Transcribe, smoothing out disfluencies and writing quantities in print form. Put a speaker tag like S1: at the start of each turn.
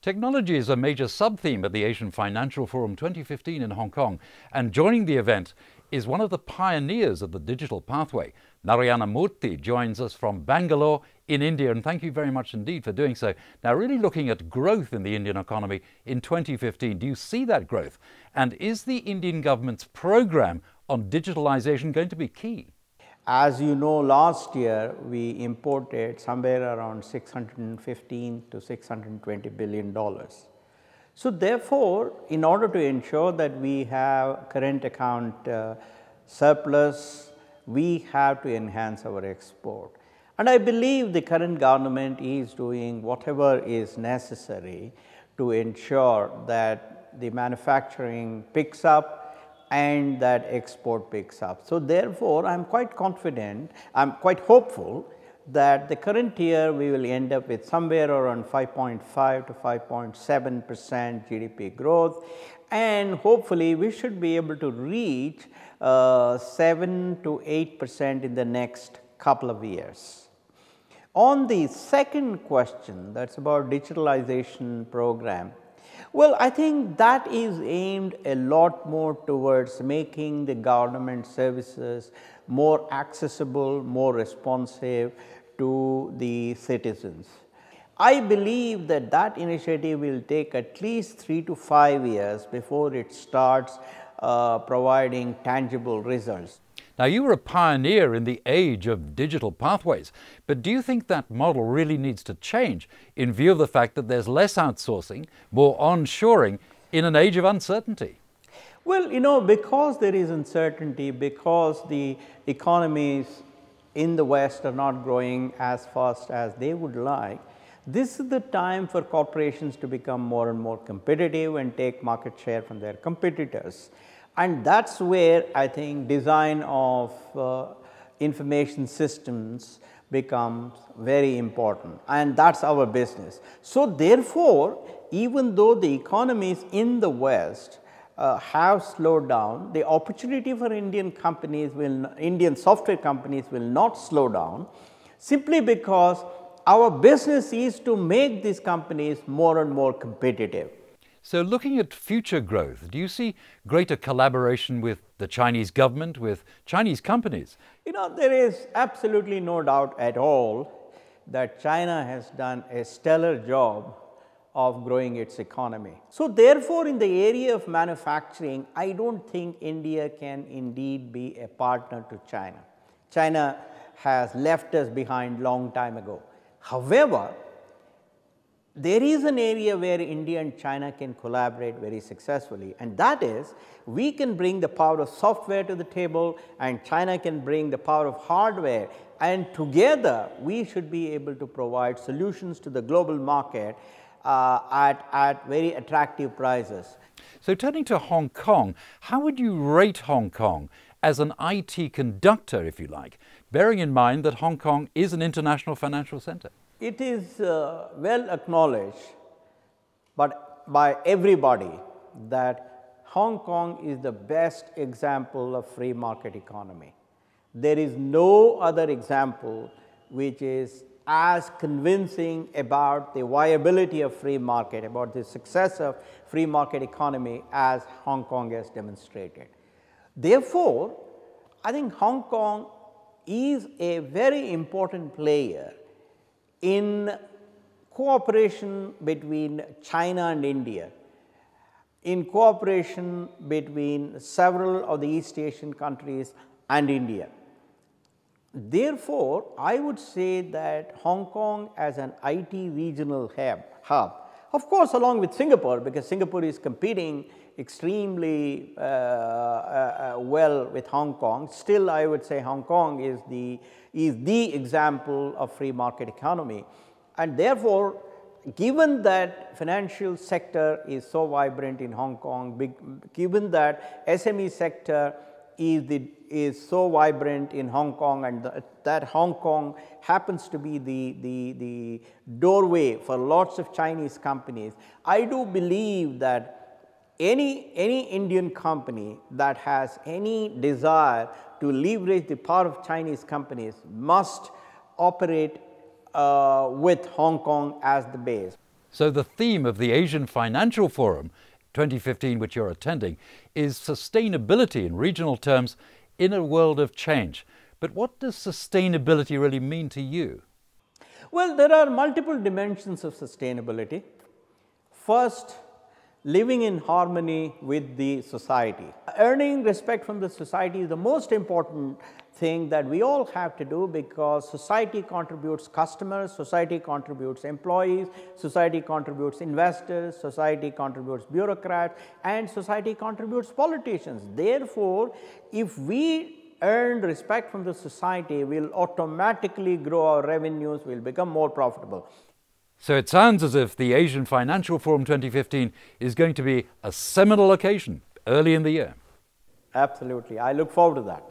S1: Technology is a major sub-theme at the Asian Financial Forum 2015 in Hong Kong, and joining the event is one of the pioneers of the digital pathway. Narayana Murthy joins us from Bangalore in India, and thank you very much indeed for doing so. Now, really looking at growth in the Indian economy in 2015, do you see that growth? And is the Indian government's program on digitalization going to be key?
S2: As you know, last year we imported somewhere around $615 to $620 billion. So therefore, in order to ensure that we have current account surplus, we have to enhance our export. And I believe the current government is doing whatever is necessary to ensure that the manufacturing picks up and that export picks up. So therefore, I am quite confident, I am quite hopeful that the current year we will end up with somewhere around 5.5 to 5.7% GDP growth, and hopefully we should be able to reach 7 to 8% in the next couple of years. On the second question, that is about digitalization program. Well, I think that is aimed a lot more towards making the government services more accessible, more responsive to the citizens. I believe that that initiative will take at least 3 to 5 years before it starts providing tangible results.
S1: Now, you were a pioneer in the age of digital pathways, but do you think that model really needs to change in view of the fact that there's less outsourcing, more onshoring in an age of uncertainty?
S2: Well, you know, because there is uncertainty, because the economies in the West are not growing as fast as they would like, this is the time for corporations to become more and more competitive and take market share from their competitors. And that is where I think design of information systems becomes very important, and that is our business. So therefore, even though the economies in the West have slowed down, the opportunity for Indian software companies will not slow down, simply because our business is to make these companies more and more competitive.
S1: So looking at future growth, do you see greater collaboration with the Chinese government, with Chinese companies?
S2: You know, there is absolutely no doubt at all that China has done a stellar job of growing its economy. So therefore, in the area of manufacturing, I do not think India can indeed be a partner to China. China has left us behind long time ago. However, there is an area where India and China can collaborate very successfully, and that is we can bring the power of software to the table and China can bring the power of hardware, and together we should be able to provide solutions to the global market at very attractive prices.
S1: So turning to Hong Kong, how would you rate Hong Kong as an IT conductor, if you like, bearing in mind that Hong Kong is an international financial center?
S2: It is well acknowledged by everybody that Hong Kong is the best example of free market economy. There is no other example which is as convincing about the viability of free market, about the success of free market economy as Hong Kong has demonstrated. Therefore, I think Hong Kong is a very important player in cooperation between China and India, in cooperation between several of the East Asian countries and India. Therefore, I would say that Hong Kong as an IT regional hub, of course along with Singapore, because Singapore is competing extremely well with Hong Kong, still I would say Hong Kong is the example of free market economy. And therefore, given that financial sector is so vibrant in Hong Kong, given that SME sector is so vibrant in Hong Kong, and that Hong Kong happens to be the doorway for lots of Chinese companies, I do believe that any Indian company that has any desire to leverage the power of Chinese companies must operate with Hong Kong as the base.
S1: So the theme of the Asian Financial Forum 2015, which you're attending, is sustainability in regional terms in a world of change. But what does sustainability really mean to you?
S2: Well, there are multiple dimensions of sustainability. First, living in harmony with the society. Earning respect from the society is the most important thing that we all have to do, because society contributes customers, society contributes employees, society contributes investors, society contributes bureaucrats, and society contributes politicians. Therefore, if we earn respect from the society, we will automatically grow our revenues, we will become more profitable.
S1: So it sounds as if the Asian Financial Forum 2015 is going to be a seminal occasion early in the year.
S2: Absolutely. I look forward to that.